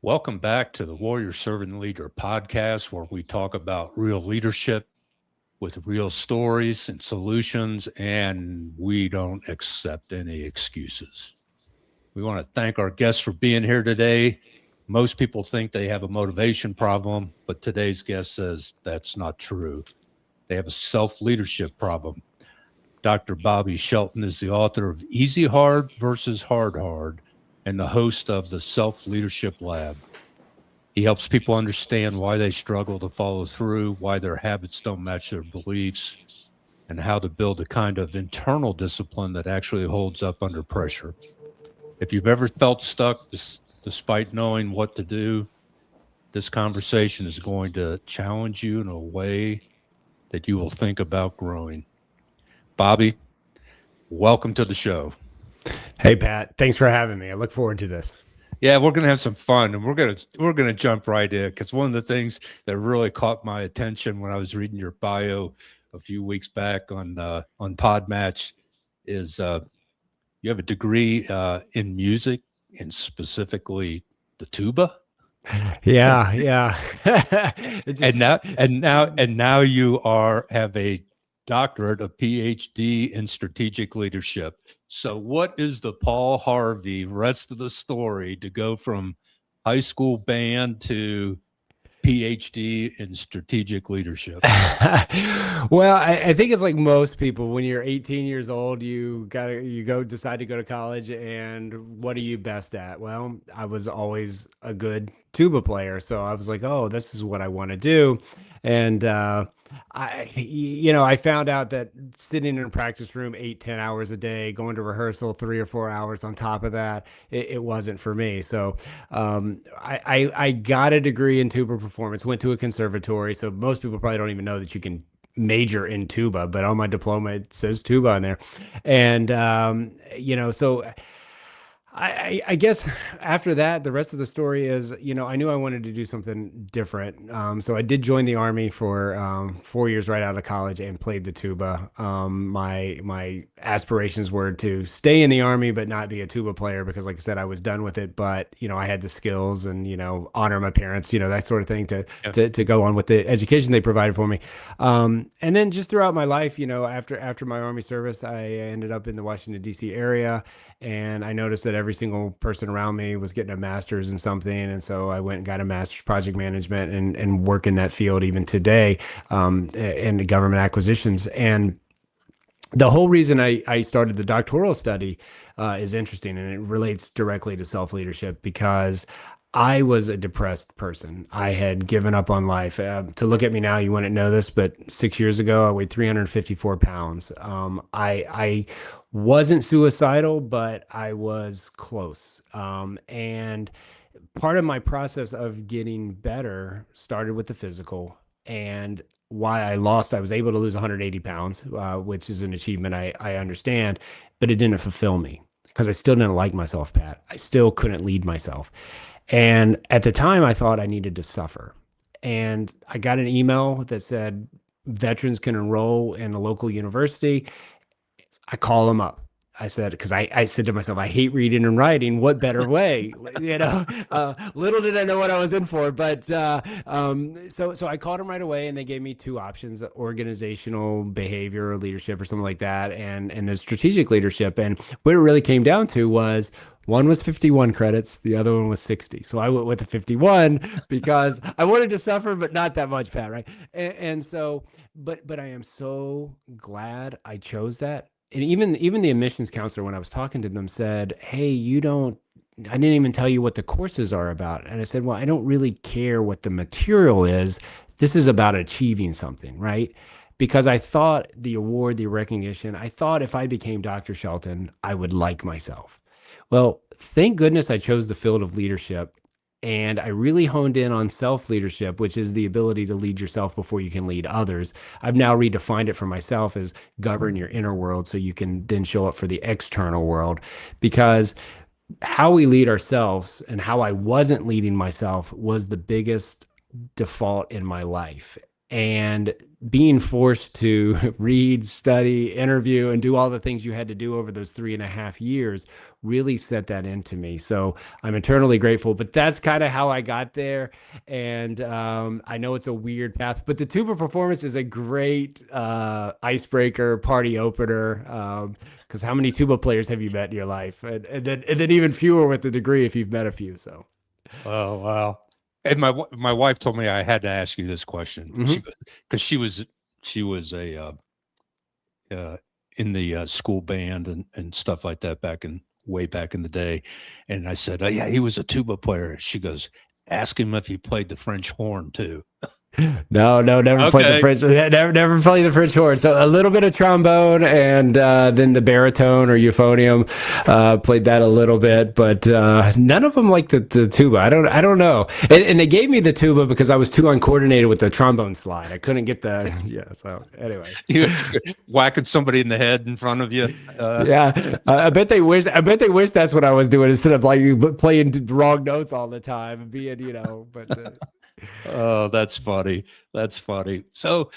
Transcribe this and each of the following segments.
Welcome back to the Warrior Servant Leader podcast, where we talk about real leadership with real stories and solutions, and we don't accept any excuses. We want to thank our guests for being here today. Most people think they have a motivation problem, but today's guest says that's not true. They have a self leadership problem. Dr. Bobby Shelton is the author of Easy Hard versus Hard Hard and the host of the Self Leadership Lab. He helps people understand why they struggle to follow through, why their habits don't match their beliefs, and how to build a kind of internal discipline that actually holds up under pressure. If you've ever felt stuck despite knowing what to do, this conversation is going to challenge you in a way that you will think about growing. Bobby, welcome to the show. Hey, Pat. Thanks for having me. I look forward to this. Yeah, we're gonna have some fun, and we're gonna jump right in, because one of the things that really caught my attention when I was reading your bio a few weeks back on Podmatch is you have a degree in music, and specifically the tuba. Yeah. and now you have a doctorate, a PhD in strategic leadership. So what is the Paul Harvey rest of the story to go from high school band to PhD in strategic leadership? Well, I think it's like most people. When you're 18 years old, you decide to go to college, and what are you best at? Well, I was always a good tuba player, so I was like, oh, this is what I want to do. And I found out that sitting in a practice room 8-10 hours a day, going to rehearsal 3 or 4 hours on top of that, it wasn't for me. So I got a degree in tuba performance, went to a conservatory. So most people probably don't even know that you can major in tuba, but on my diploma it says tuba on there. And so I guess after that, the rest of the story is, I knew I wanted to do something different. So I did join the Army for 4 years right out of college and played the tuba. My aspirations were to stay in the Army, but not be a tuba player, because, like I said, I was done with it. But, I had the skills and, honor my parents, that sort of thing to go on with the education they provided for me. And then just throughout my life, after my Army service, I ended up in the Washington, D.C. area. And I noticed that every single person around me was getting a master's in something. And so I went and got a master's project management and work in that field even today, in government acquisitions. And the whole reason I started the doctoral study is interesting, and it relates directly to self-leadership, because I was a depressed person. I had given up on life. To look at me now, you wouldn't know this, but 6 years ago, I weighed 354 pounds. I wasn't suicidal, but I was close. And part of my process of getting better started with the physical. And why I was able to lose 180 pounds, which is an achievement I understand, but it didn't fulfill me, because I still didn't like myself, Pat. I still couldn't lead myself. And at the time, I thought I needed to suffer. And I got an email that said veterans can enroll in a local university. I call them up. I said, because I said to myself, I hate reading and writing. What better way? Little did I know what I was in for. But so I called them right away, and they gave me two options: organizational behavior or leadership or something like that, and the strategic leadership. And what it really came down to was, one was 51 credits, the other one was 60. So I went with the 51 because I wanted to suffer, but not that much, Pat, right? And so, but I am so glad I chose that. And even the admissions counselor, when I was talking to them, said, hey, I didn't even tell you what the courses are about. And I said, well, I don't really care what the material is. This is about achieving something, right? Because I thought the award, the recognition, I thought if I became Dr. Shelton, I would like myself. Well, thank goodness I chose the field of leadership, and I really honed in on self-leadership, which is the ability to lead yourself before you can lead others. I've now redefined it for myself as govern your inner world so you can then show up for the external world, because how we lead ourselves and how I wasn't leading myself was the biggest default in my life. And being forced to read, study, interview, and do all the things you had to do over those 3.5 years really set that into me. So I'm eternally grateful. But that's kind of how I got there. And I know it's a weird path, but the tuba performance is a great icebreaker, party opener. Because how many tuba players have you met in your life? And then even fewer with the degree if you've met a few. So. Oh, wow. And my wife told me I had to ask you this question. Mhm. Because she was a uh, in the school band and stuff like that way back in the day, and I said, oh, yeah, he was a tuba player. She goes, ask him if he played the French horn too. No, never played the Okay. French. Never played the French horn. So a little bit of trombone, and then the baritone or euphonium. Played that a little bit, but none of them like the tuba. I don't know. And they gave me the tuba because I was too uncoordinated with the trombone slide. I couldn't get the yeah. So anyway, You whacking somebody in the head in front of you. yeah. I bet they wish. I bet they wish that's what I was doing instead of like playing wrong notes all the time and being But Oh, that's funny. That's funny. So,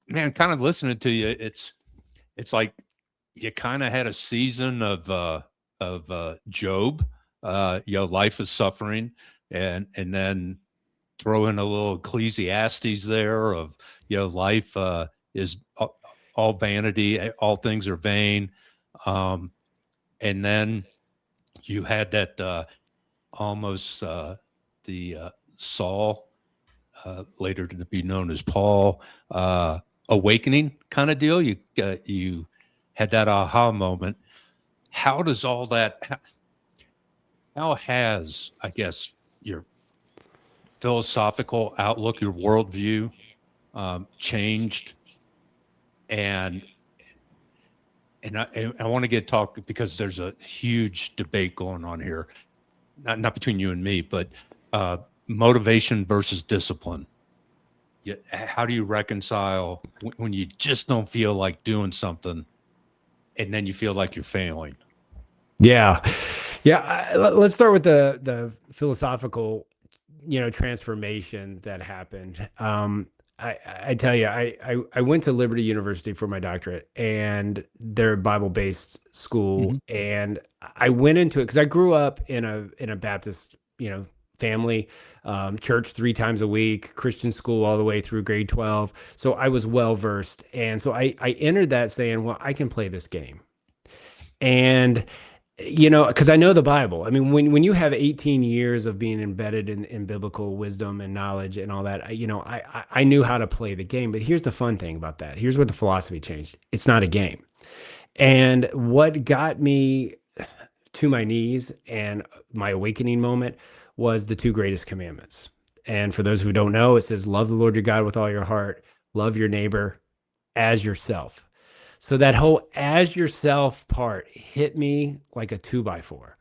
man, kind of listening to you, it's like you kind of had a season of Job, life is suffering, and then throw in a little Ecclesiastes there of life is all vanity, all things are vain, um, and then you had that almost the Saul, later to be known as Paul, awakening kind of deal. You had that aha moment. How does all that? How has, I guess, your philosophical outlook, your worldview, changed? And I want to get talk because there's a huge debate going on here, not between you and me, but motivation versus discipline. Yeah, how do you reconcile when you just don't feel like doing something, and then you feel like you're failing? yeah, yeah. Let's start with the philosophical, transformation that happened. I tell you, I went to Liberty University for my doctorate, and they're a Bible-based school, Hmm. and I went into it because I grew up in a Baptist, family, church 3 times a week, Christian school all the way through grade 12. So I was well versed, and so I entered that saying, well, I can play this game, and because I know the Bible. I mean, when you have 18 years of being embedded in biblical wisdom and knowledge and all that, I knew how to play the game. But here's the fun thing about that. Here's where the philosophy changed. It's not a game. And what got me to my knees and my awakening moment was the two greatest commandments. And for those who don't know, it says, love the Lord your God with all your heart, love your neighbor as yourself. So that whole as yourself part hit me like a 2x4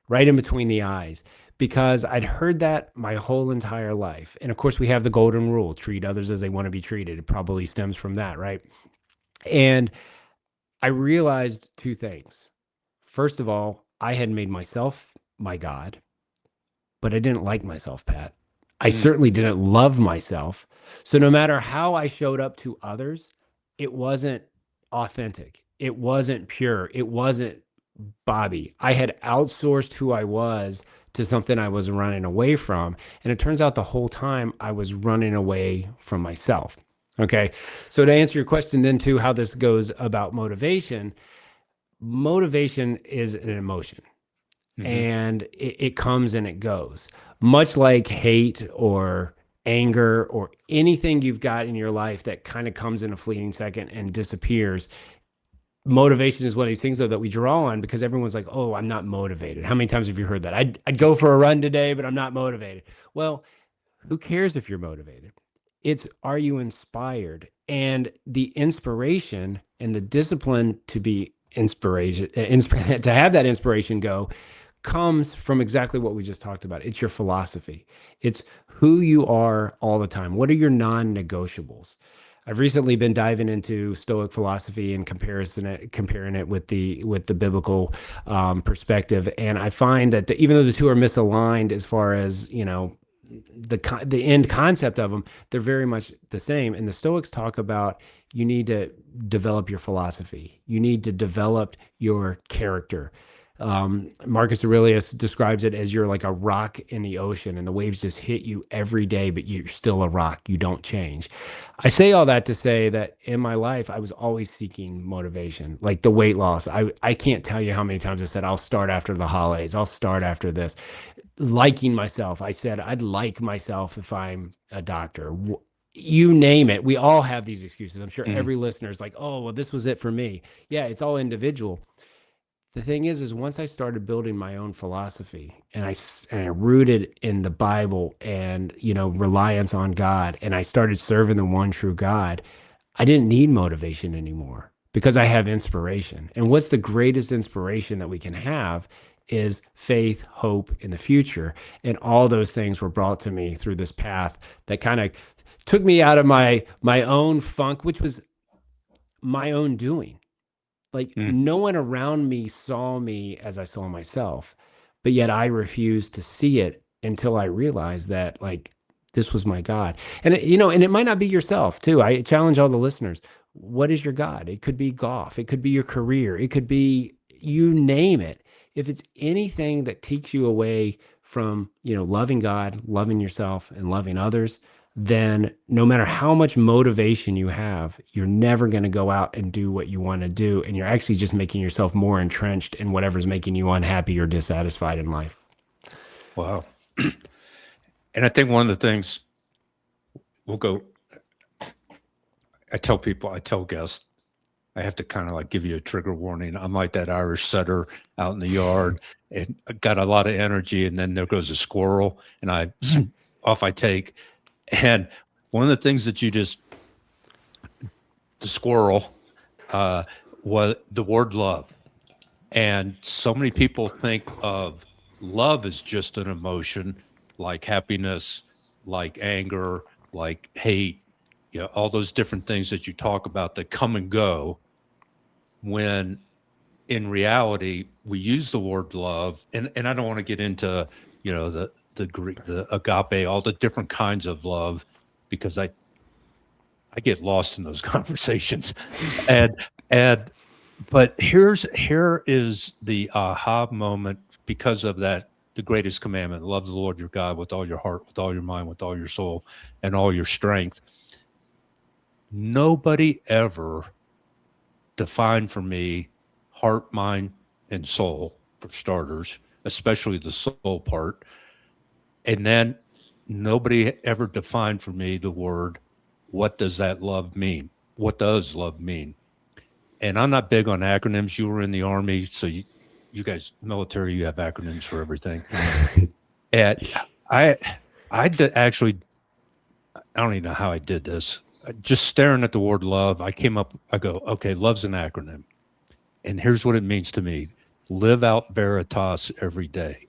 right in between the eyes because I'd heard that my whole entire life. And of course, we have the golden rule, treat others as they want to be treated. It probably stems from that, right? And I realized two things. First of all, I had made myself my God, but I didn't like myself, Pat. I Mm. certainly didn't love myself. So no matter how I showed up to others, it wasn't authentic. It wasn't pure. It wasn't Bobby. I had outsourced who I was to something I was running away from. And it turns out the whole time I was running away from myself. Okay. So to answer your question, then, too, how this goes about motivation, motivation is an emotion Hmm. and it comes and it goes, much like hate or anger or anything you've got in your life that kind of comes in a fleeting second and disappears. Motivation is one of these things, though, that we draw on because everyone's like, oh, I'm not motivated. How many times have you heard that? I'd go for a run today, but I'm not motivated. Well, who cares if you're motivated? It's, are you inspired? And the inspiration and the discipline to be inspiration, to have that inspiration go comes from exactly what we just talked about. It's your philosophy. It's who you are all the time. What are your non-negotiables? I've recently been diving into Stoic philosophy and comparing it with the biblical perspective, and I find that even though the two are misaligned as far as the end concept of them, they're very much the same. And the Stoics talk about you need to develop your philosophy, you need to develop your character. Marcus Aurelius describes it as you're like a rock in the ocean, and the waves just hit you every day, but you're still a rock. You don't change. I say all that to say that in my life, I was always seeking motivation, like the weight loss. I can't tell you how many times I said, I'll start after the holidays. I'll start after this. Liking myself. I said, I'd like myself if I'm a doctor. You name it. We all have these excuses. I'm sure Mm. every listener is like, oh, well, this was it for me. Yeah, it's all individual. The thing is once I started building my own philosophy and I rooted in the Bible and, reliance on God, and I started serving the one true God, I didn't need motivation anymore because I have inspiration. And what's the greatest inspiration that we can have is faith, hope in the future. And all those things were brought to me through this path that kind of took me out of my own funk, which was my own doing. Like Mm. no one around me saw me as I saw myself, but yet I refused to see it until I realized that like this was my God. And and it might not be yourself too. I challenge all the listeners. What is your God? It could be golf. It could be your career. It could be you name it. If it's anything that takes you away from, loving God, loving yourself and loving others, then no matter how much motivation you have, you're never going to go out and do what you want to do. And you're actually just making yourself more entrenched in whatever's making you unhappy or dissatisfied in life. Wow. And I think one of the things we'll go, I tell guests, I have to kind of like give you a trigger warning. I'm like that Irish setter out in the yard and I got a lot of energy. And then there goes a squirrel and off I take. And one of the things that the squirrel, was the word love. And so many people think of love as just an emotion like happiness, like anger, like hate, all those different things that you talk about that come and go, when in reality we use the word love. And I don't want to get into, the Greek, the agape, all the different kinds of love, because I get lost in those conversations. And and but here is the aha moment because of that, the greatest commandment: love the Lord your God with all your heart, with all your mind, with all your soul, and all your strength. Nobody ever defined for me heart, mind, and soul, for starters, especially the soul part. And then nobody ever defined for me the word, what does that love mean? What does love mean? And I'm not big on acronyms. You were in the Army, so you guys, military, you have acronyms for everything. And actually, I don't even know how I did this. Just staring at the word love, I go, okay, love's an acronym. And here's what it means to me: live out veritas every day.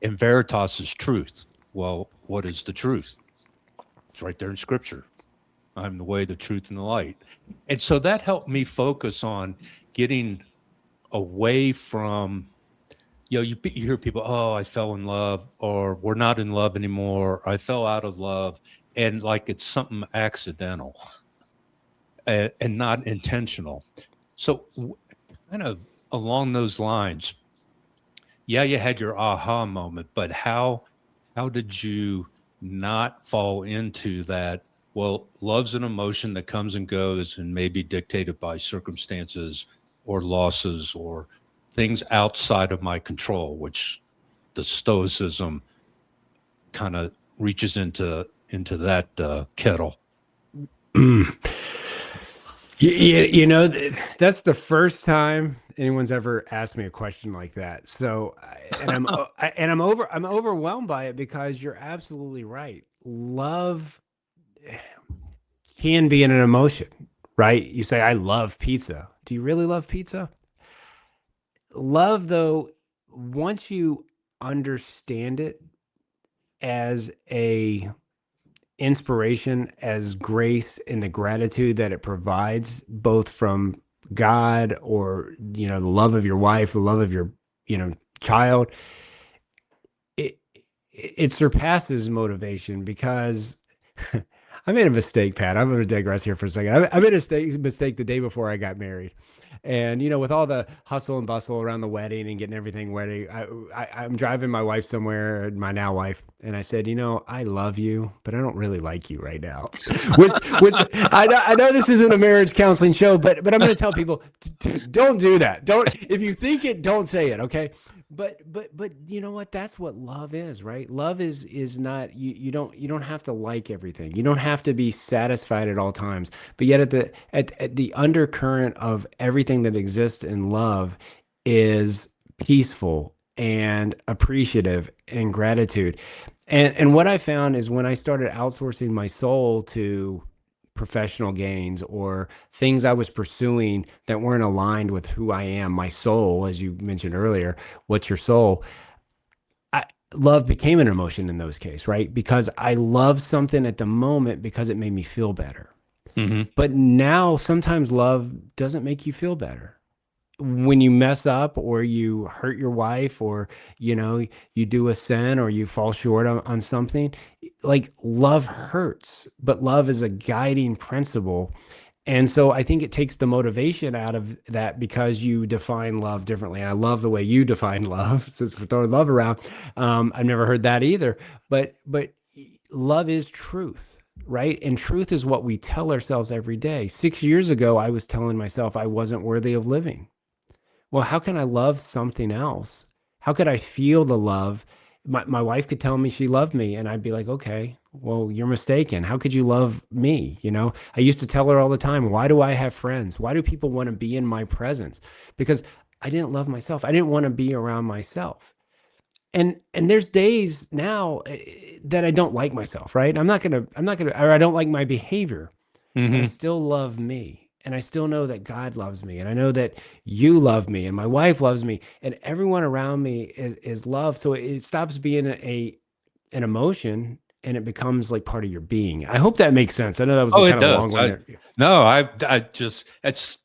And veritas is truth. Well, what is the truth? It's right there in scripture. I'm the way, the truth, and the light. And so that helped me focus on getting away from, you hear people, oh, I fell in love, or we're not in love anymore, I fell out of love. And like it's something accidental and not intentional. So kind of along those lines, yeah, you had your aha moment, but how did you not fall into that? Well, love's an emotion that comes and goes and may be dictated by circumstances or losses or things outside of my control, which the Stoicism kind of reaches into that kettle. That's the first time anyone's ever asked me a question like that. So, I'm overwhelmed by it because you're absolutely right. Love can be an emotion, right? You say, I love pizza. Do you really love pizza? Love, though, once you understand it as a inspiration, as grace, and the gratitude that it provides, both from God or the love of your wife, the love of your child, it it surpasses motivation because I made a mistake, Pat. I'm going to digress here for a second. I made a mistake the day before I got married. And, with all the hustle and bustle around the wedding and getting everything ready, I'm driving my wife somewhere, my now wife, and I said, I love you, but I don't really like you right now. which I know this isn't a marriage counseling show, but I'm going to tell people, don't do that. Don't, if you think it, don't say it. Okay. But you know what? That's what love is, right? Love is not you don't have to like everything. You don't have to be satisfied at all times. But yet at the undercurrent of everything that exists in love is peaceful and appreciative and gratitude. And what I found is when I started outsourcing my soul to professional gains or things I was pursuing that weren't aligned with who I am, my soul, as you mentioned earlier, what's your soul? Love became an emotion in those cases, right? Because I loved something at the moment because it made me feel better. Hmm. But now sometimes love doesn't make you feel better. When you mess up or you hurt your wife or you do a sin or you fall short on something, like love hurts, but love is a guiding principle. And so I think it takes the motivation out of that because you define love differently. And I love the way you define love, since we're throwing love around. I've never heard that either. But love is truth, right? And truth is what we tell ourselves every day. 6 years ago, I was telling myself I wasn't worthy of living. Well, how can I love something else? How could I feel the love? My wife could tell me she loved me, and I'd be like, okay, well, you're mistaken. How could you love me? I used to tell her all the time, why do I have friends? Why do people want to be in my presence? Because I didn't love myself. I didn't want to be around myself. And there's days now that I don't like myself, right? Or I don't like my behavior, but I Hmm. still love me. And I still know that God loves me. And I know that you love me and my wife loves me and everyone around me is loved. So it stops being an emotion and it becomes like part of your being. I hope that makes sense. I know that was Oh, kind it of a does. long one there. No, I just, it's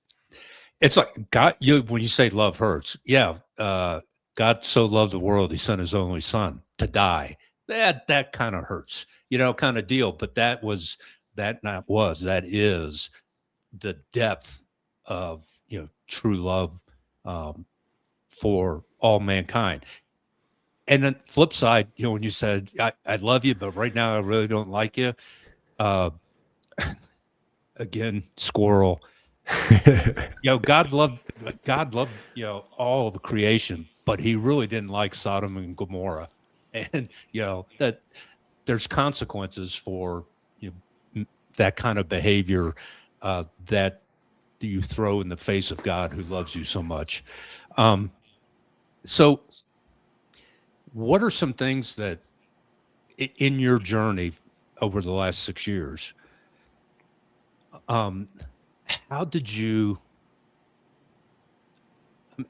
like God, when you say love hurts, yeah. God so loved the world, he sent his only son to die. That kind of hurts, kind of deal. But that is the depth of, true love, um, for all mankind. And then flip side, when you said, I love you, but right now I really don't like you. Uh, again, squirrel. God loved, all of the creation, but he really didn't like Sodom and Gomorrah. And, that there's consequences for, that kind of behavior, that you throw in the face of God who loves you so much. Um, so what are some things that in your journey over the last 6 years, um, how did you,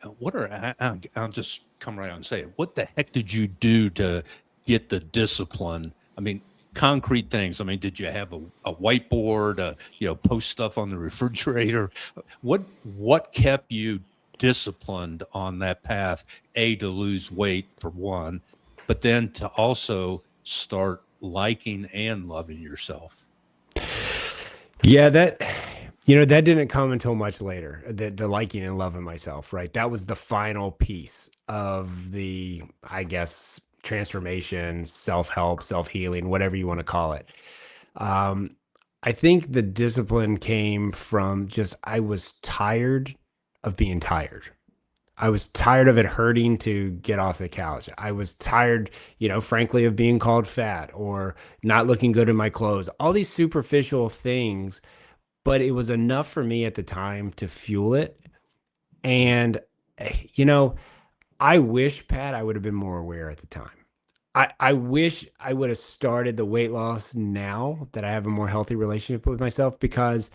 I'll just come right out and say it. What the heck did you do to get the discipline? I mean, concrete things. I mean, did you have a whiteboard, post stuff on the refrigerator? What kept you disciplined on that path? To lose weight for one, but then to also start liking and loving yourself. Yeah, that didn't come until much later. The liking and loving myself, right? That was the final piece of the, I guess, transformation, self-help, self-healing, whatever you want to call it. Um, I think the discipline came from just I was tired of being tired. I was tired of it hurting to get off the couch. I was tired, frankly, of being called fat or not looking good in my clothes. All these superficial things, but it was enough for me at the time to fuel it. And, you know, I wish, Pat, I would have been more aware at the time. I wish I would have started the weight loss now that I have a more healthy relationship with myself because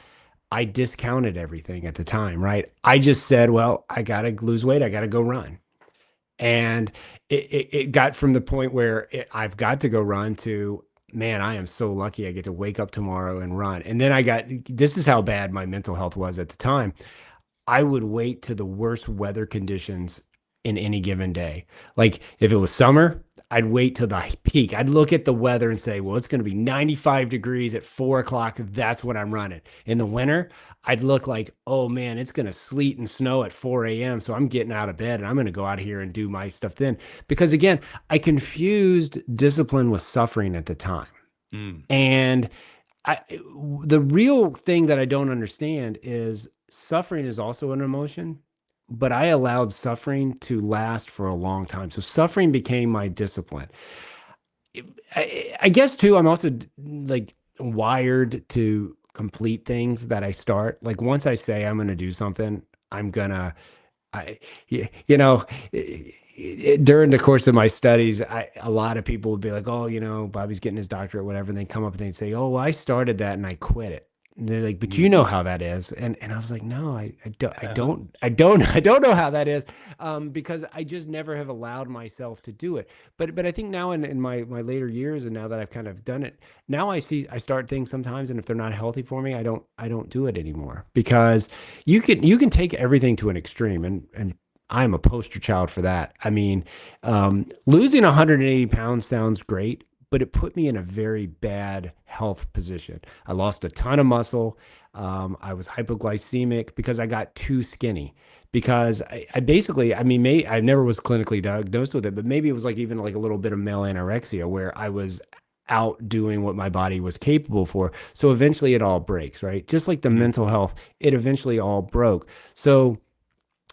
I discounted everything at the time, right? I just said, well, I got to lose weight. I got to go run. And it got from the point where I've got to go run to, man, I am so lucky I get to wake up tomorrow and run. And then this is how bad my mental health was at the time. I would wait to the worst weather conditions in any given day. Like if it was summer, I'd wait till the peak. I'd look at the weather and say, well, it's going to be 95 degrees at 4 o'clock. That's when I'm running. In the winter, I'd look like, oh man, it's going to sleet and snow at 4 a.m. So I'm getting out of bed and I'm going to go out here and do my stuff then. Because again, I confused discipline with suffering at the time. Mm. And I, the real thing that I don't understand is suffering is also an emotion, but I allowed suffering to last for a long time. So suffering became my discipline. I guess too, I'm also like wired to complete things that I start. Like once I say I'm going to do something, I'm gonna, I, you know, during the course of my studies, a lot of people would be like, "Oh, Bobby's getting his doctorate, whatever." And they come up and they say, "Oh, well, I started that and I quit it." And they're like, "But you know how that is," and I was like, "No, I don't know how that is, because I just never have allowed myself to do it." But I think now in my later years, and now that I've kind of done it, now I start things sometimes, and if they're not healthy for me, I don't do it anymore because you can take everything to an extreme, and I'm a poster child for that. I mean, losing 180 pounds sounds great, but it put me in a very bad health position. I lost a ton of muscle. I was hypoglycemic because I got too skinny. Because I basically, I mean, I never was clinically diagnosed with it, but maybe it was like even like a little bit of male anorexia where I was outdoing what my body was capable for. So eventually it all breaks, right? Just like the mental health, it eventually all broke. So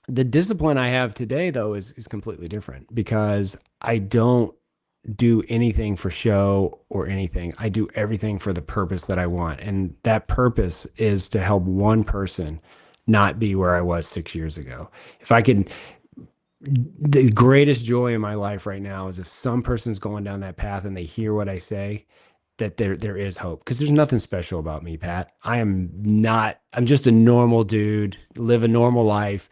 the discipline I have today, though, is completely different because I don't do anything for show or anything. I do everything for the purpose that I want. And that purpose is to help one person not be where I was 6 years ago. If I can, the greatest joy in my life right now is if some person's going down that path and they hear what I say, that there is hope. Because there's nothing special about me, Pat. I'm just a normal dude, live a normal life.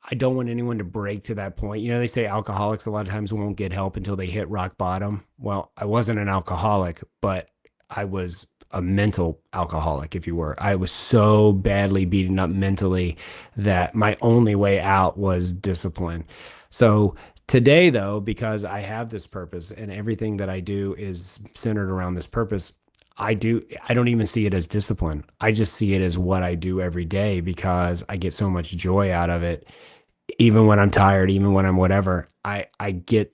I don't want anyone to break to that point. They say alcoholics a lot of times won't get help until they hit rock bottom. Well, I wasn't an alcoholic, but I was a mental alcoholic, if you were. I was so badly beaten up mentally that my only way out was discipline. So today, though, because I have this purpose and everything that I do is centered around this purpose, I don't even see it as discipline. I just see it as what I do every day because I get so much joy out of it. Even when I'm tired, even when I'm whatever, I get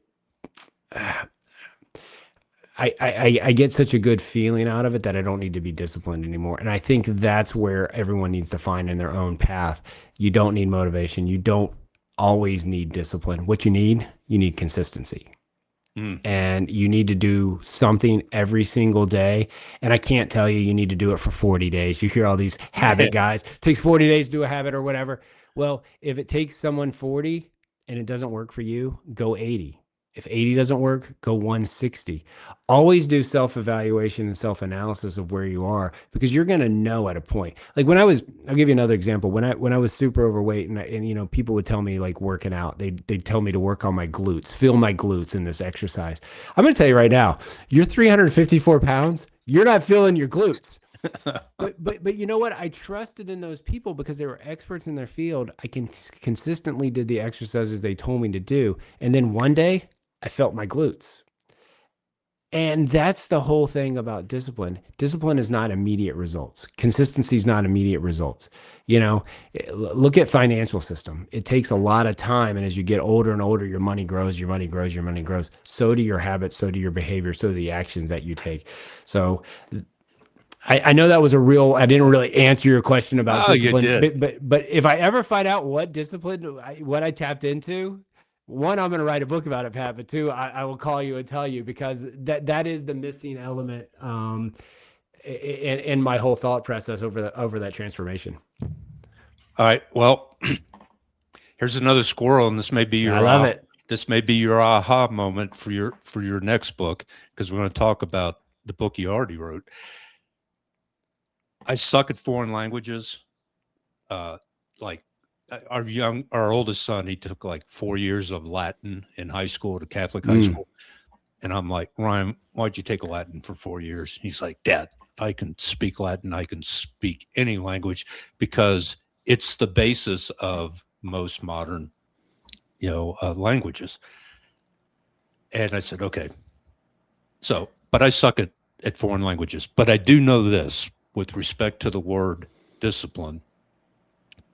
I get such a good feeling out of it that I don't need to be disciplined anymore. And I think that's where everyone needs to find in their own path. You don't need motivation. You don't always need discipline. What you need consistency. And you need to do something every single day. And I can't tell you need to do it for 40 days. You hear all these habit guys, it takes 40 days to do a habit or whatever. Well, if it takes someone 40 and it doesn't work for you, go 80. If 80 doesn't work, go 160. Always do self-evaluation and self-analysis of where you are because you're going to know at a point. Like I'll give you another example. When I was super overweight and people would tell me like working out, they'd tell me to work on my glutes, feel my glutes in this exercise. I'm going to tell you right now, you're 354 pounds. You're not feeling your glutes. But you know what? I trusted in those people because they were experts in their field. I consistently did the exercises they told me to do. And then one day I felt my glutes. And that's the whole thing about discipline. Discipline is not immediate results. Consistency is not immediate results. Look at financial system. It takes a lot of time. And as you get older and older, your money grows, your money grows, your money grows. So do your habits, so do your behavior, so do the actions that you take. So I know that was I didn't really answer your question about discipline, you did. But if I ever find out what discipline, what I tapped into, one, I'm going to write a book about it, Pat, but two, I will call you and tell you because that is the missing element in my whole thought process over that transformation. All right. Well, here's another squirrel, and this may be your I love it. This may be your aha moment for your next book because we're going to talk about the book you already wrote. I suck at foreign languages. Like our oldest son, he took like 4 years of Latin in high school at a Catholic high school. And I'm like, Ryan, why'd you take Latin for 4 years? He's like, Dad, if I can speak Latin, I can speak any language because it's the basis of most modern, languages. And I said, okay. So, but I suck at foreign languages. But I do know this with respect to the word discipline,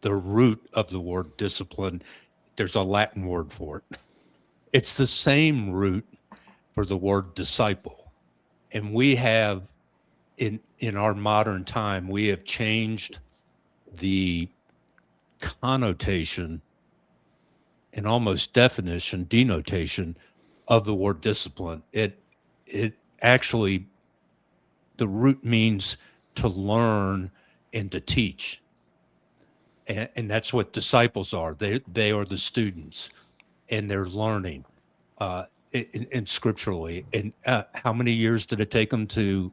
the root of the word discipline, there's a Latin word for it. It's the same root for the word disciple. And we have in our modern time, we have changed the connotation and almost definition, denotation of the word discipline. It actually, the root means to learn and to teach. And that's what disciples are. They are the students, and they're learning in scripturally. And how many years did it take them to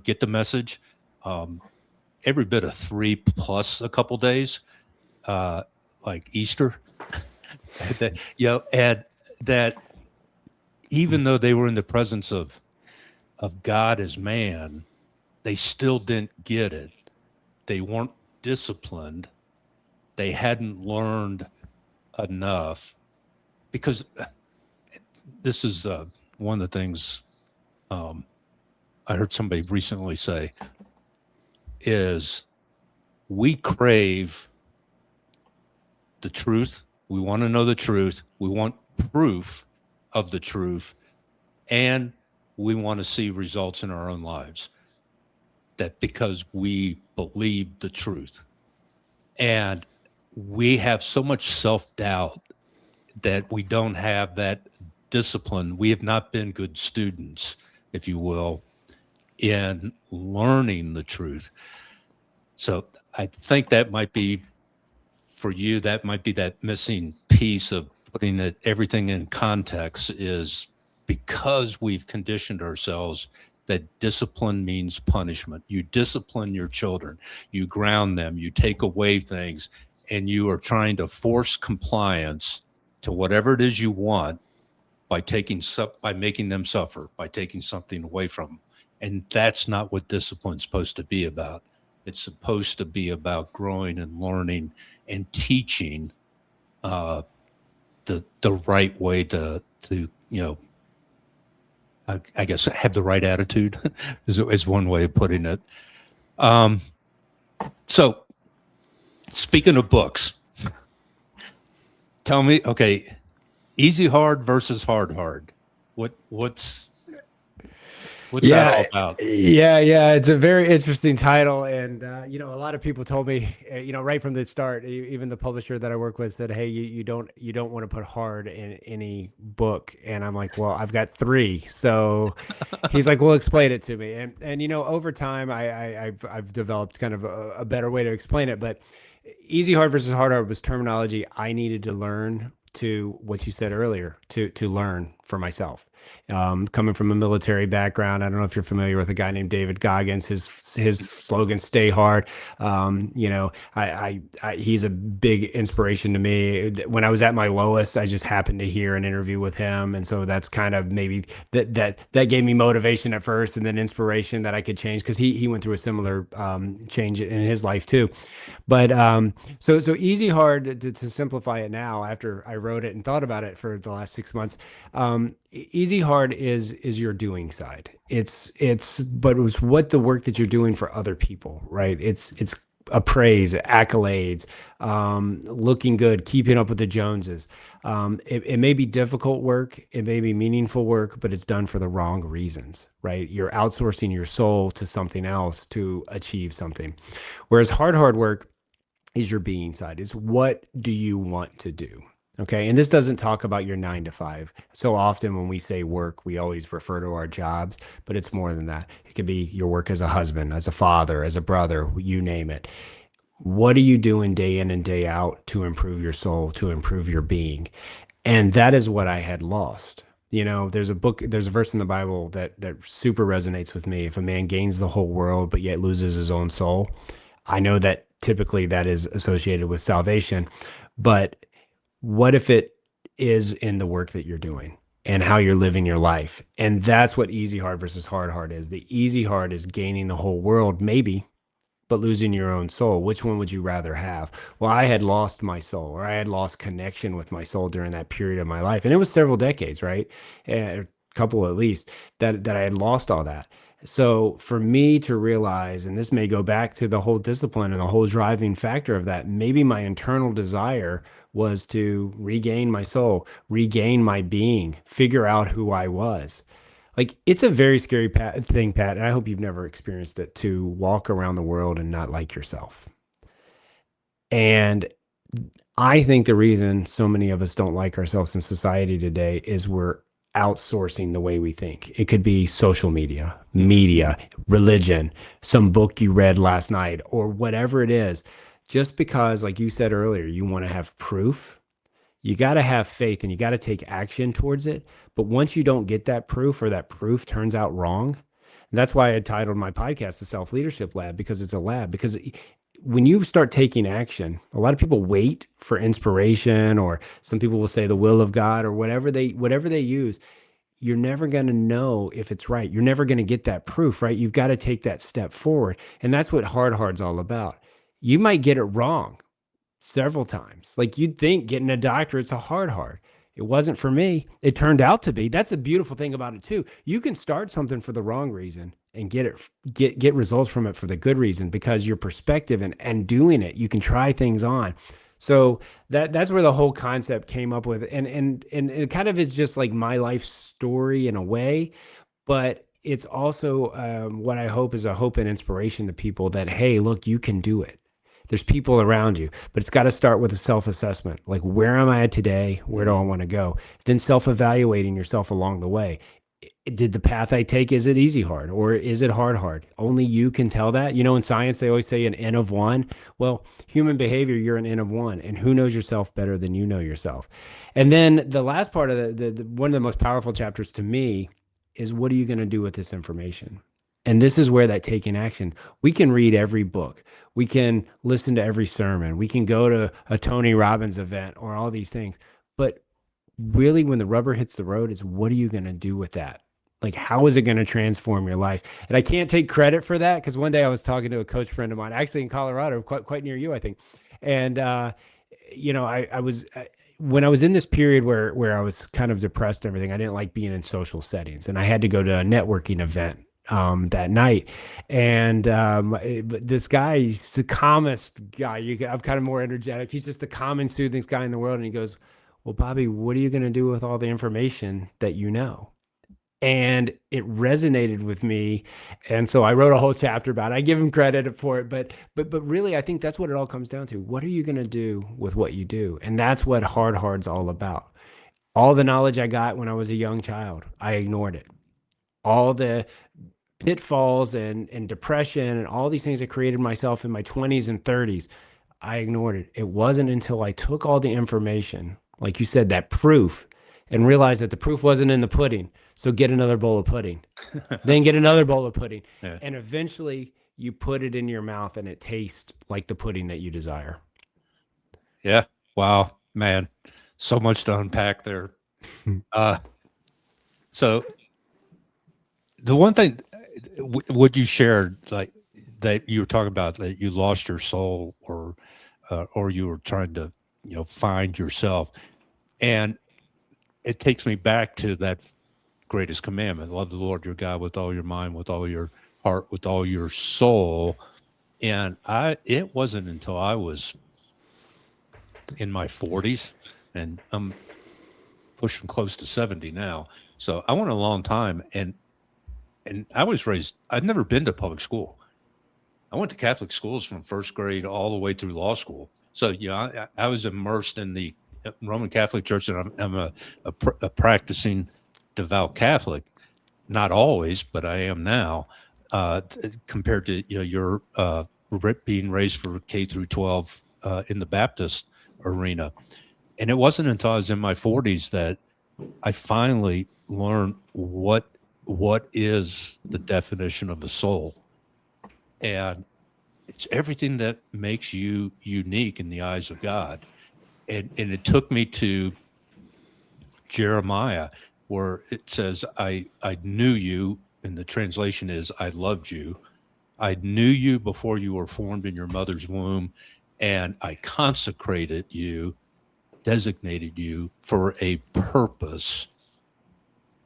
get the message? Every bit of 3 plus a couple days, like Easter. And that even though they were in the presence of God as man, they still didn't get it. They weren't disciplined. They hadn't learned enough, because this is one of the things I heard somebody recently say is we crave the truth. We want to know the truth. We want proof of the truth, and we want to see results in our own lives. That because we believe the truth. And we have so much self-doubt that we don't have that discipline. We have not been good students, if you will, in learning the truth. So I think that might be, for you, that might be that missing piece of putting everything in context, is because we've conditioned ourselves that discipline means punishment. You discipline your children, you ground them, you take away things, and you are trying to force compliance to whatever it is you want by making them suffer, by taking something away from them. And that's not what discipline's supposed to be about. It's supposed to be about growing and learning and teaching the right way to I guess have the right attitude is one way of putting it. So speaking of books, tell me, okay, easy hard versus hard. What's that all about? Yeah. It's a very interesting title, and a lot of people told me, right from the start, even the publisher that I work with said, "Hey, you don't want to put hard in any book." And I'm like, "Well, I've got 3." So he's like, "Well, explain it to me." And over time, I've developed kind of a better way to explain it. But easy hard versus hard was terminology I needed to learn, to what you said earlier, to learn for myself. Coming from a military background, I don't know if you're familiar with a guy named David Goggins. His slogan, "Stay hard." He's a big inspiration to me. When I was at my lowest, I just happened to hear an interview with him, and so that's kind of maybe that gave me motivation at first, and then inspiration that I could change, because he went through a similar change in his life too. But so easy hard, to simplify it now, after I wrote it and thought about it for the last 6 months. Easy hard is your doing side. But it's what the work that you're doing for other people, right? It's appraise, accolades, looking good, keeping up with the Joneses. It may be difficult work, it may be meaningful work, but it's done for the wrong reasons, right? You're outsourcing your soul to something else to achieve something. Whereas hard work is your being side. Is what do you want to do? Okay. And this doesn't talk about your 9 to 5. So often when we say work, we always refer to our jobs, but it's more than that. It could be your work as a husband, as a father, as a brother, you name it. What are you doing day in and day out to improve your soul, to improve your being? And that is what I had lost. There's a verse in the Bible that super resonates with me. If a man gains the whole world, but yet loses his own soul, I know that typically that is associated with salvation, but what if it is in the work that you're doing and how you're living your life? And that's what easy hard versus hard is. The easy hard is gaining the whole world, maybe, but losing your own soul. Which one would you rather have? Well, I had lost my soul, or I had lost connection with my soul during that period of my life. And it was several decades, right? A couple at least, that I had lost all that. So for me to realize, and this may go back to the whole discipline and the whole driving factor of that, maybe my internal desire was to regain my soul, regain my being, figure out who I was. Like, it's a very scary thing, Pat, and I hope you've never experienced it, to walk around the world and not like yourself. And I think the reason so many of us don't like ourselves in society today is we're outsourcing the way we think. It could be social media, religion, some book you read last night, or whatever it is. Just because, like you said earlier, you want to have proof, you got to have faith and you got to take action towards it. But once you don't get that proof, or that proof turns out wrong, and that's why I titled my podcast the Self Leadership Lab, because it's a lab. Because when you start taking action, a lot of people wait for inspiration, or some people will say the will of God, or whatever they use. You're never going to know if it's right. You're never going to get that proof, right? You've got to take that step forward. And that's what hard's all about. You might get it wrong several times. Like, you'd think getting a doctorate's a hard. It wasn't for me. It turned out to be. That's the beautiful thing about it too. You can start something for the wrong reason and get results from it for the good reason, because your perspective and doing it, you can try things on. So that's where the whole concept came up with. And it kind of is just like my life story in a way, but it's also what I hope is a hope and inspiration to people that, hey, look, you can do it. There's people around you, but it's got to start with a self-assessment. Like, where am I at today? Where do I want to go? Then self-evaluating yourself along the way. Did the path I take, is it easy hard, or is it hard? Only you can tell that. You know, in science, they always say an N of one. Well, human behavior, you're an N of one, and who knows yourself better than you know yourself? And then the last part of the one of the most powerful chapters to me is, what are you going to do with this information? And this is where that taking action, we can read every book. We can listen to every sermon. We can go to a Tony Robbins event, or all these things. But really, when the rubber hits the road, is, what are you going to do with that? Like, how is it going to transform your life? And I can't take credit for that, because one day I was talking to a coach friend of mine, actually in Colorado, quite near you, I think. And, I was, when I was in this period where I was kind of depressed and everything, I didn't like being in social settings, and I had to go to a networking event that night. And this guy, he's the calmest guy. I'm kind of more energetic. He's just the calm and soothing guy in the world. And he goes, well, Bobby, what are you going to do with all the information that you know? And it resonated with me. And so I wrote a whole chapter about it. I give him credit for it. But really, I think that's what it all comes down to. What are you going to do with what you do? And that's what hard's all about. All the knowledge I got when I was a young child, I ignored it. All the pitfalls and depression and all these things I created myself in my 20s and 30s, I ignored it. It wasn't until I took all the information, like you said, that proof, and realized that the proof wasn't in the pudding. So get another bowl of pudding, then get another bowl of pudding. Yeah. And eventually you put it in your mouth and it tastes like the pudding that you desire. Yeah. Wow, man. So much to unpack there. So the one thing, what you shared, like that you were talking about, that you lost your soul, or you were trying to, find yourself. And it takes me back to that greatest commandment: love the Lord your God with all your mind, with all your heart, with all your soul. And it wasn't until I was in my 40s, and I'm pushing close to 70 now. So I went a long time, and I was raised, I'd never been to public school. I went to Catholic schools from first grade all the way through law school. So, I was immersed in the Roman Catholic Church, and I'm a practicing devout Catholic. Not always, but I am now, compared to, your being raised for K through 12 in the Baptist arena. And it wasn't until I was in my 40s that I finally learned what is the definition of a soul. And it's everything that makes you unique in the eyes of God. And it took me to Jeremiah, where it says, I knew you, and the translation is, I loved you. I knew you before you were formed in your mother's womb, and I consecrated you, designated you for a purpose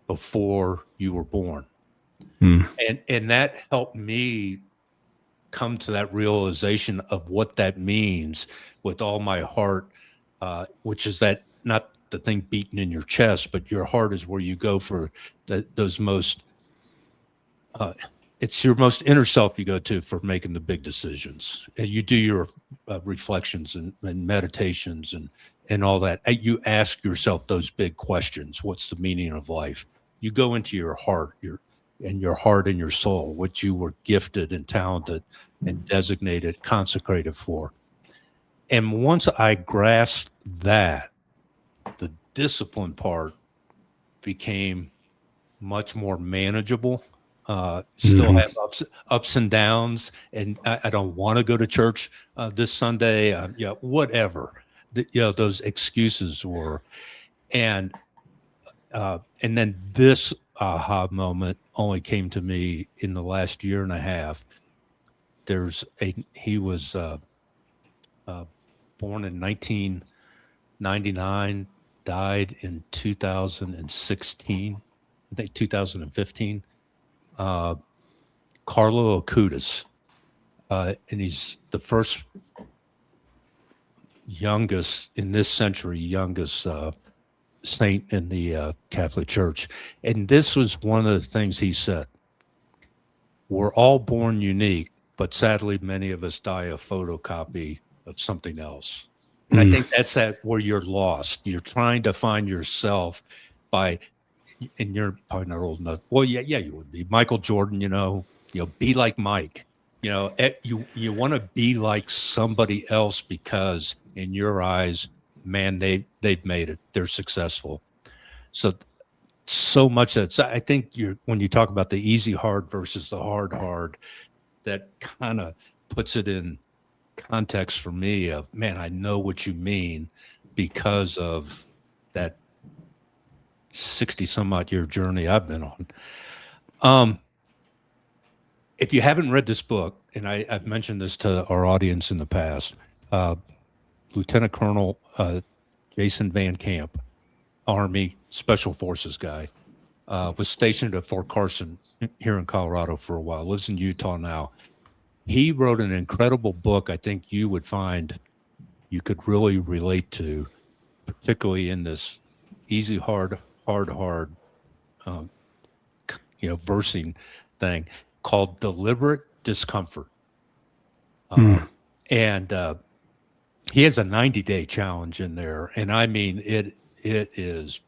before you were born. Mm. And that helped me come to that realization of what that means with all my heart, which is that not the thing beating in your chest, but your heart is where you go for those most, it's your most inner self you go to for making the big decisions. And you do your reflections and meditations and all that. You ask yourself those big questions. What's the meaning of life? You go into your heart, your heart and your soul, what you were gifted and talented and designated, consecrated for. And once I grasped that, the discipline part became much more manageable. Still Mhm. have ups and downs, and I don't want to go to church this Sunday. Yeah, whatever. Those excuses were, and then this aha moment only came to me in the last year and a half. He was uh, born in 1999, died in 2016, I think 2015. Carlo Acutis, and he's the first youngest in this century, youngest saint in the Catholic Church. And this was one of the things he said: "We're all born unique, but sadly, many of us die a photocopy of something else." And I Mm. think that's where you're lost. You're trying to find yourself by, and you're probably not old enough. Well, yeah, you would be. Michael Jordan, be like Mike. You want to be like somebody else because in your eyes, man, they've made it. They're successful. So much that's, I think, when you talk about the easy hard versus the hard, that kind of puts it in context for me of, man, I know what you mean because of that 60 some odd year journey I've been on. If you haven't read this book, and I've mentioned this to our audience in the past, uh, Lieutenant Colonel Jason Van Camp, Army Special Forces guy, was stationed at Fort Carson here in Colorado for a while, lives in Utah now. He wrote an incredible book I think you would find you could really relate to, particularly in this easy, hard, um, versing thing called Deliberate Discomfort. Mm. And he has a 90-day challenge in there. And I mean, it is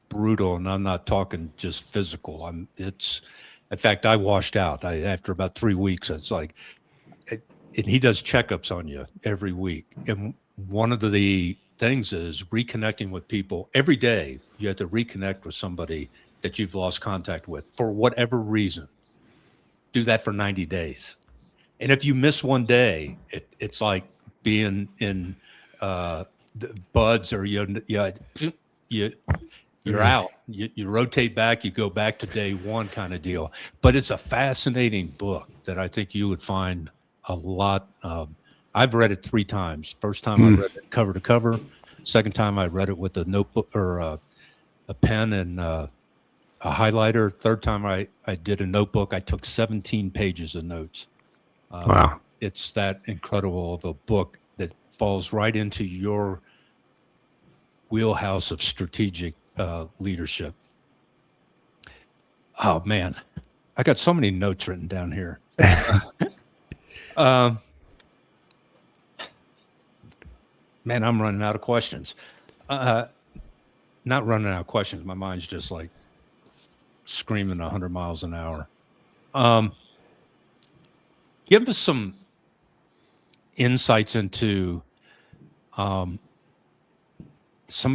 brutal. And I'm not talking just physical. In fact, I washed out. After about 3 weeks, it's like, and he does checkups on you every week. And one of the things is reconnecting with people every day. You have to reconnect with somebody that you've lost contact with for whatever reason. Do that for 90 days. And if you miss one day, it's like being in the buds, or you're out. You rotate back, you go back to day one kind of deal. But it's a fascinating book that I think you would find a lot. I've read it 3 times. First time I read it cover to cover. Second time I read it with a notebook or a pen and a highlighter. Third time I did a notebook. I took 17 pages of notes. Wow. It's that incredible of a book that falls right into your wheelhouse of strategic leadership. Oh man, I got so many notes written down here. Man, I'm running out of questions. Not running out of questions. My mind's just like screaming 100 miles an hour. Give us some insights into some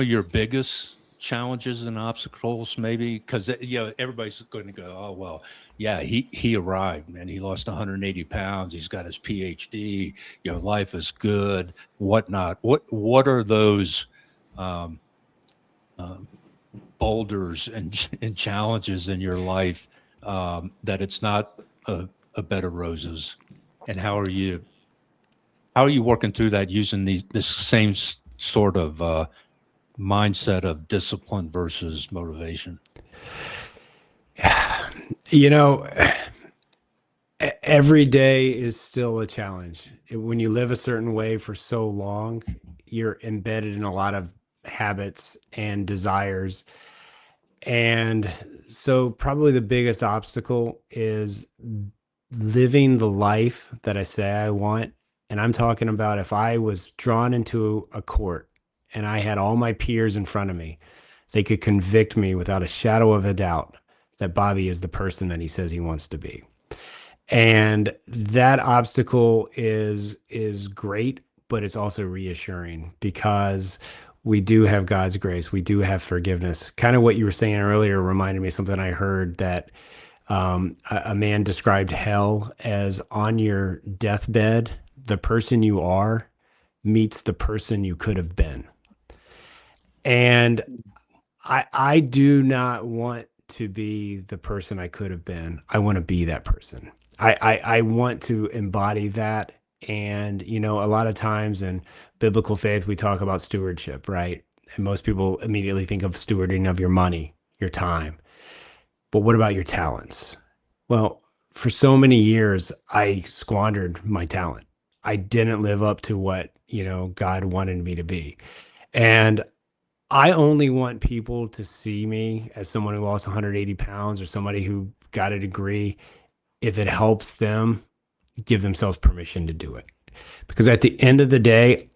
of your biggest challenges and obstacles, maybe, because everybody's going to go, oh well, yeah, he arrived, man, he lost 180 pounds, he's got his PhD, life is good, whatnot. What are those boulders and challenges in your life, that it's not a a bed of roses. And how are you working through that using this same sort of mindset of discipline versus motivation? You know, every day is still a challenge. When you live a certain way for so long, you're embedded in a lot of habits and desires. And so, probably the biggest obstacle is living the life that I say I want. And I'm talking about if I was drawn into a court and I had all my peers in front of me, they could convict me without a shadow of a doubt that Bobby is the person that he says he wants to be. And that obstacle is great, but it's also reassuring because we do have God's grace. We do have forgiveness. Kind of what you were saying earlier reminded me of something I heard that a man described hell as on your deathbed, the person you are meets the person you could have been. And I do not want to be the person I could have been. I want to be that person. I want to embody that. And, a lot of times in biblical faith, we talk about stewardship, right? And most people immediately think of stewarding of your money, your time. But what about your talents? Well, for so many years, I squandered my talent. I didn't live up to what, God wanted me to be. And I only want people to see me as someone who lost 180 pounds or somebody who got a degree if it helps them give themselves permission to do it. Because at the end of the day,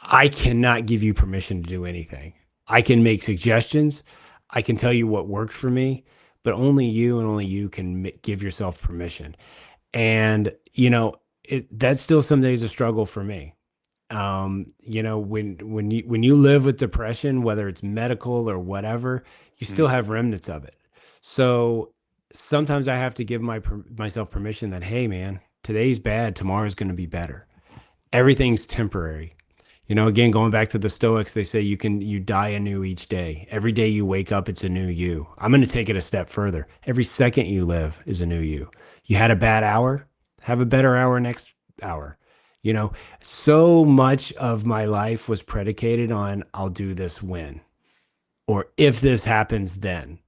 I cannot give you permission to do anything. I can make suggestions. I can tell you what worked for me, but only you and only you can give yourself permission. And, that's still some days a struggle for me. When you live with depression, whether it's medical or whatever, you still have remnants of it. So sometimes I have to give myself permission that, hey man, today's bad, tomorrow's going to be better. Everything's temporary. Again, going back to the Stoics, they say you die anew each day. Every day you wake up, it's a new you. I'm going to take it a step further. Every second you live is a new you. You had a bad hour, have a better hour next hour. So much of my life was predicated on I'll do this when, or if this happens, then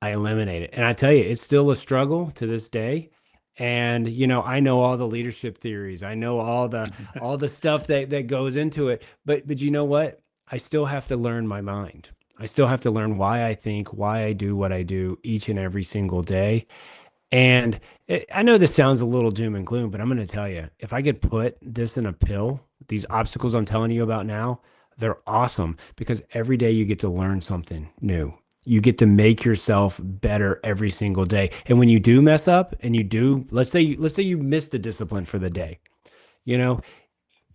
I eliminate it. And I tell you, it's still a struggle to this day. And I know all the leadership theories. I know all the stuff that goes into it. But you know what? I still have to learn my mind. I still have to learn why I think, why I do what I do each and every single day. And I know this sounds a little doom and gloom, but I'm going to tell you, if I could put this in a pill, these obstacles I'm telling you about now, they're awesome because every day you get to learn something new. You get to make yourself better every single day. And when you do mess up and let's say you miss the discipline for the day, you know,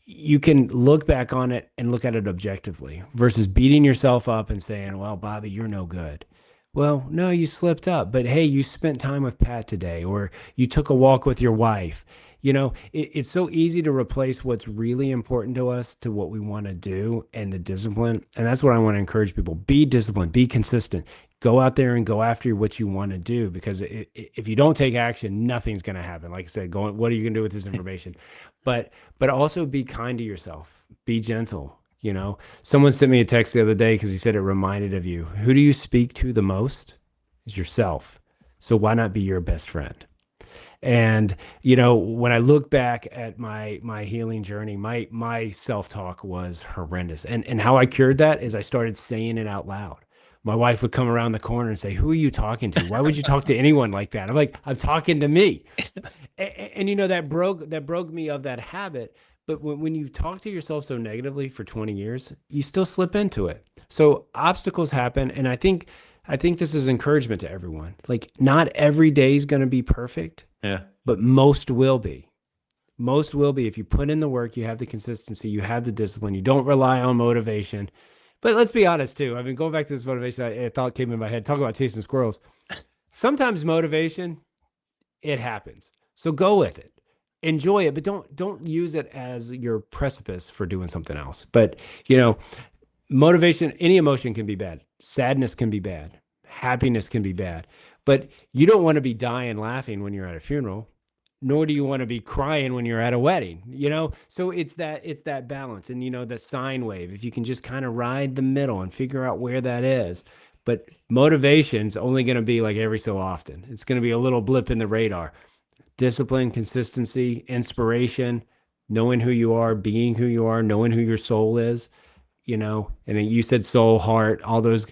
you can look back on it and look at it objectively versus beating yourself up and saying, well, Bobby, you're no good. Well, no, you slipped up, but hey, you spent time with Pat today, or you took a walk with your wife. It's so easy to replace what's really important to us to what we want to do and the discipline. And that's what I want to encourage people. Be disciplined, be consistent. Go out there and go after what you want to do, because if you don't take action, nothing's going to happen. Like I said, what are you going to do with this information? But also be kind to yourself. Be gentle. Someone sent me a text the other day because he said it reminded of you. Who do you speak to the most? Is yourself. So why not be your best friend? And when I look back at my healing journey, my self-talk was horrendous. And how I cured that is I started saying it out loud. My wife would come around the corner and say, "Who are you talking to? Why would you talk to anyone like that?" I'm like, "I'm talking to me." And that broke me of that habit. But when you talk to yourself so negatively for 20 years, you still slip into it. So obstacles happen, and I think this is encouragement to everyone. Like, not every day is going to be perfect. Yeah. But most will be. Most will be if you put in the work, you have the consistency, you have the discipline, you don't rely on motivation. But let's be honest too. I mean, going back to this motivation, a thought came in my head. Talk about chasing squirrels. Sometimes motivation, it happens. So go with it. Enjoy it, but don't use it as your precipice for doing something else. But motivation, any emotion can be bad. Sadness can be bad. Happiness can be bad, but you don't want to be dying laughing when you're at a funeral, nor do you want to be crying when you're at a wedding, So it's that balance, and the sine wave. If you can just kind of ride the middle and figure out where that is. But motivation's only going to be like every so often. It's going to be a little blip in the radar. Discipline, consistency, inspiration, knowing who you are, being who you are, knowing who your soul is, and then you said soul, heart, all those,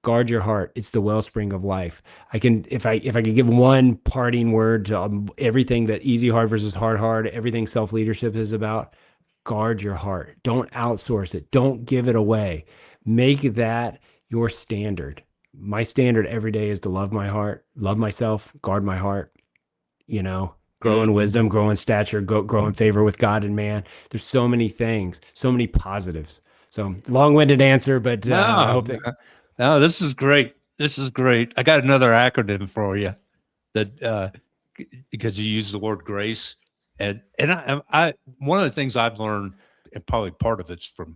guard your heart. It's the wellspring of life. If I could give one parting word to everything that easy hard versus hard, everything self leadership is about, guard your heart. Don't outsource it. Don't give it away. Make that your standard. My standard every day is to love my heart, love myself, guard my heart, grow in wisdom, grow in stature, grow in favor with God and man. There's so many things, so many positives. So long-winded answer, but I No, hope that. no, this is great. This is great. I got another acronym for you that because you use the word grace, and I one of the things I've learned, and probably part of it's from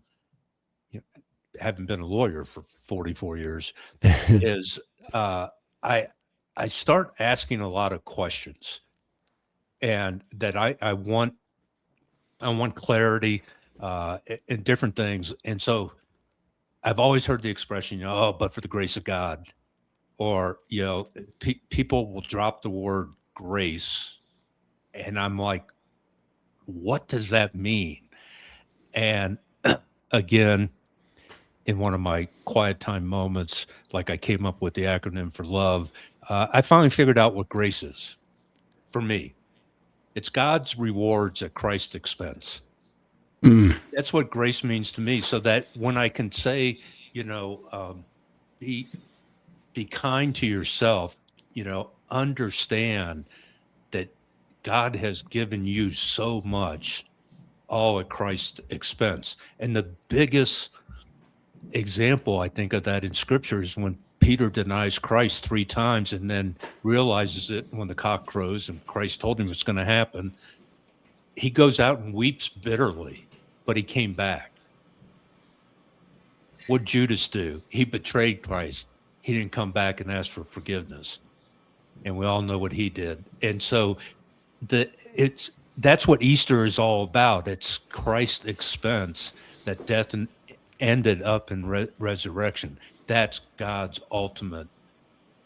having been a lawyer for 44 years, is I start asking a lot of questions, and that I want clarity in different things, and so I've always heard the expression, oh, but for the grace of God, or people will drop the word grace, and I'm like, what does that mean? And again, in one of my quiet time moments, like I came up with the acronym for love, I finally figured out what grace is for me. It's God's rewards at Christ's expense. That's what grace means to me. So that when I can say, be kind to yourself, understand that God has given you so much, all at Christ's expense. And the biggest example I think of that in Scripture is when Peter denies Christ 3 times and then realizes it when the cock crows and Christ told him it's going to happen. He goes out and weeps bitterly, but he came back. What'd Judas do? He betrayed Christ. He didn't come back and ask for forgiveness. And we all know what he did. And so that's what Easter is all about. It's Christ's expense, that death ended up in resurrection. That's God's ultimate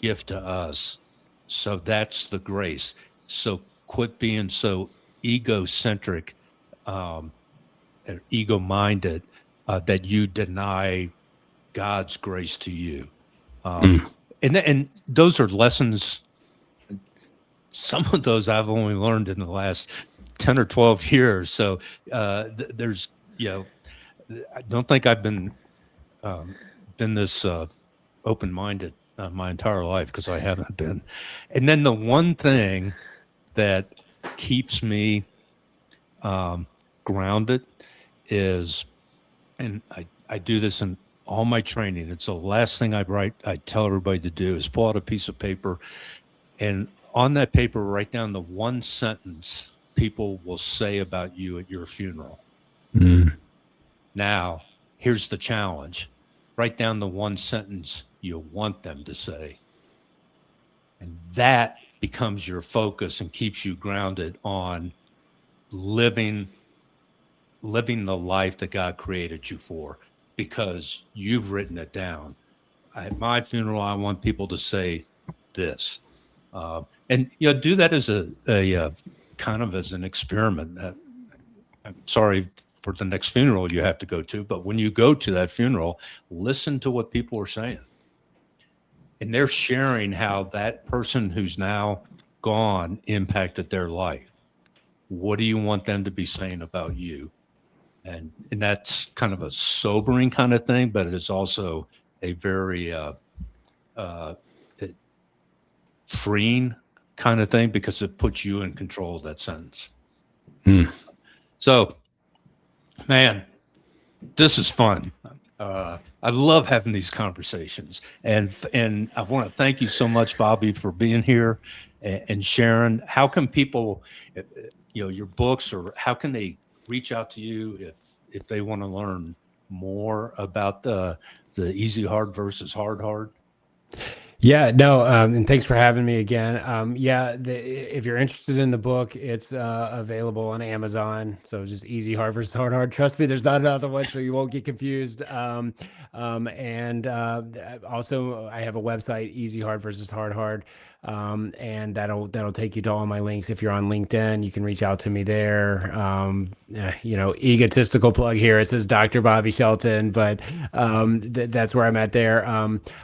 gift to us. So that's the grace. So quit being so egocentric, ego-minded, that you deny God's grace to you. And those are lessons. Some of those I've only learned in the last 10 or 12 years. So there's, I don't think I've been this open-minded my entire life, because I haven't been. And then the one thing that keeps me grounded is, and I do this in all my training, it's the last thing I tell everybody to do, is pull out a piece of paper, and on that paper write down the one sentence people will say about you at your funeral. Now, here's the challenge. Write down the one sentence you want them to say. And that becomes your focus and keeps you grounded on living the life that God created you for, because you've written it down. At my funeral, I want people to say this. And do that as a kind of as an experiment. I'm sorry for the next funeral you have to go to, but when you go to that funeral, listen to what people are saying. And they're sharing how that person who's now gone impacted their life. What do you want them to be saying about you? And that's kind of a sobering kind of thing, but it is also a very freeing kind of thing, because it puts you in control of that sentence. So, man, this is fun. I love having these conversations, and I want to thank you so much, Bobby, for being here and sharing. How can people, your books, or how can they reach out to you if they want to learn more about the easy hard versus hard? Yeah, no, and thanks for having me again. Yeah, if you're interested in the book, it's available on Amazon. So just Easy Hard versus Hard Hard. Trust me, there's not another one, so you won't get confused. And also, I have a website, Easy Hard versus Hard Hard, and that'll take you to all my links. If you're on LinkedIn, you can reach out to me there. Egotistical plug here. It says Dr. Bobby Shelton, but that's where I'm at there.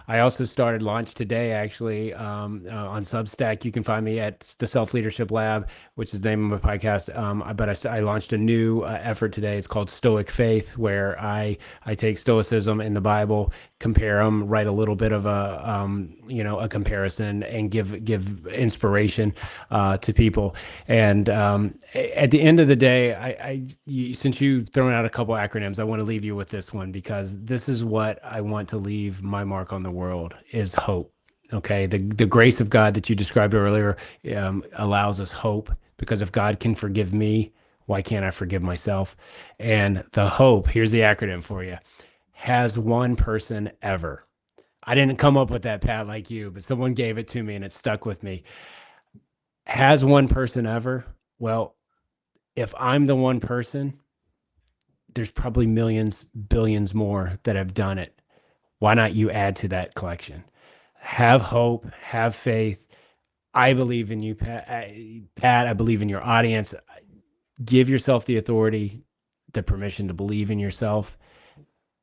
I also started launch today, actually, on Substack. You can find me at the Self Leadership Lab, which is the name of my podcast. But I launched a new effort today. It's called Stoic Faith, where I take Stoicism in the Bible, compare them, write a little bit of a comparison, and give inspiration to people. And at the end of the day, since you've thrown out a couple acronyms, I want to leave you with this one, because this is what I want to leave my mark on the world is hope. Okay, the grace of God that you described earlier allows us hope, because if God can forgive me, why can't I forgive myself? And the hope, here's the acronym for you: has one person ever. I didn't come up with that, Pat, like you, but someone gave it to me and it stuck with me. Has one person ever? Well, if I'm the one person, there's probably millions, billions more that have done it. Why not you add to that collection? Have hope, have faith. I believe in you, Pat. I believe in your audience. Give yourself the authority, the permission to believe in yourself.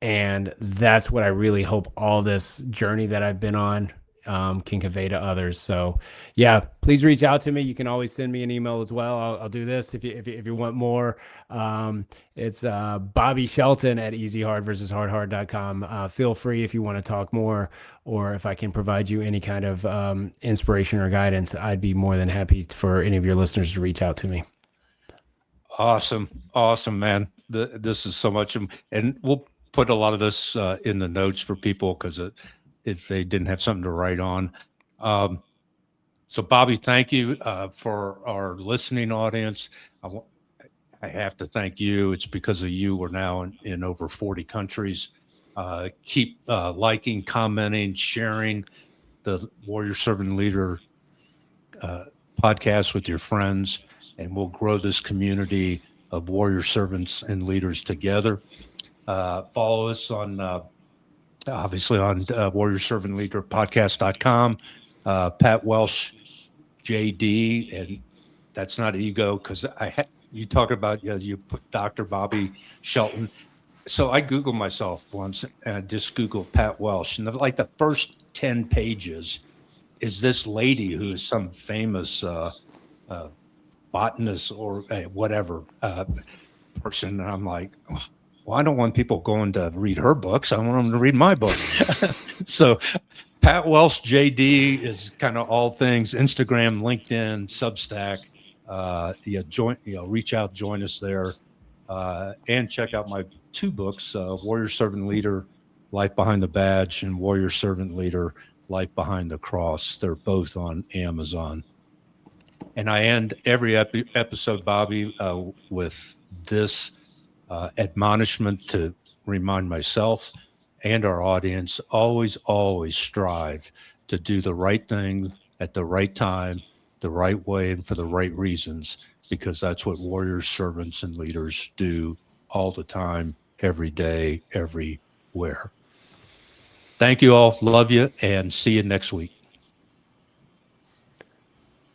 And that's what I really hope all this journey that I've been on can convey to others. So, yeah, please reach out to me. You can always send me an email as well. I'll do this if you want more. It's Bobby Shelton at easyhardversushardhard.com. Feel free if you want to talk more, or if I can provide you any kind of inspiration or guidance, I'd be more than happy for any of your listeners to reach out to me. Awesome, man. This is so much, and we'll put a lot of this in the notes for people, because if they didn't have something to write on. So, Bobby, thank you for our listening audience. I have to thank you. It's because of you we're now in over 40 countries. Keep liking, commenting, sharing the Warrior Servant Leader podcast with your friends, and we'll grow this community of warrior servants and leaders together. Follow us on, obviously, on Warrior Servant Leader Podcast.com. Pat Welsh, JD, and that's not ego, because you talk about, you put Dr. Bobby Shelton. So I Googled myself once, and I just Googled Pat Welsh, and like the first 10 pages is this lady who is some famous botanist or whatever person. And I'm like, well, I don't want people going to read her books. I want them to read my book. So Pat Welsh JD is kind of all things Instagram, LinkedIn, Substack. Reach out, join us there, and check out my two books, Warrior Servant Leader, Life Behind the Badge, and Warrior Servant Leader, Life Behind the Cross. They're both on Amazon. And I end every episode, Bobby, with this admonishment to remind myself and our audience: always, always strive to do the right thing at the right time, the right way, and for the right reasons, because that's what warriors, servants, and leaders do all the time, every day, everywhere. Thank you all. Love you, and see you next week.